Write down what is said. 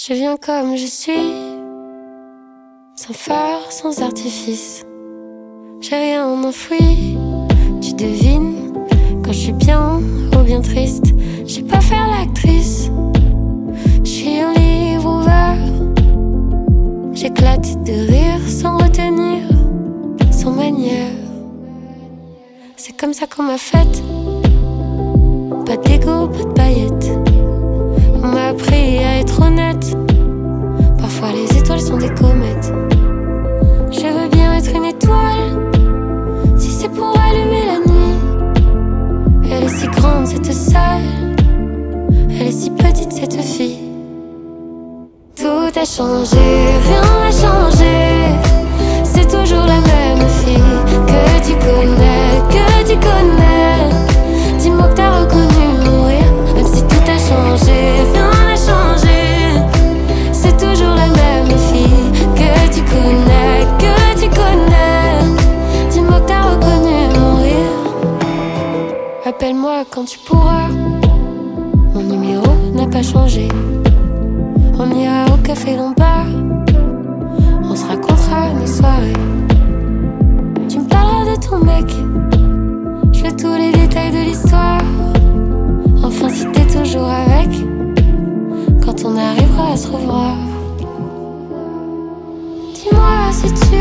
Je viens comme je suis, sans phare, sans artifice. J'ai rien enfoui, tu devines quand je suis bien ou bien triste. Je sais pas faire l'actrice, je suis un livre ouvert. J'éclate de rire sans retenir, sans manière. C'est comme ça qu'on m'a faite, pas d'égo, pas de paillettes. On m'a appris à être honnête. Parfois les étoiles sont des comètes. Je veux bien être une étoile, si c'est pour allumer la nuit. Elle est si grande cette salle, elle est si petite cette fille. Tout a changé, rien n'a changé. C'est toujours la même fille que tu connais, que tu connais. Dis-moi que t'as reconnu mourir, même si tout a changé, rien n'a changé. C'est toujours la même fille que tu connais, que tu connais. Dis-moi que t'as reconnu mourir. Appelle-moi quand tu pourras, mon numéro n'a pas changé. On ira au café Lombard, on se racontera nos soirées. Tu me parleras de ton mec, je veux tous les détails de l'histoire. Enfin si t'es toujours avec, quand on arrivera à se revoir. Dis-moi si tu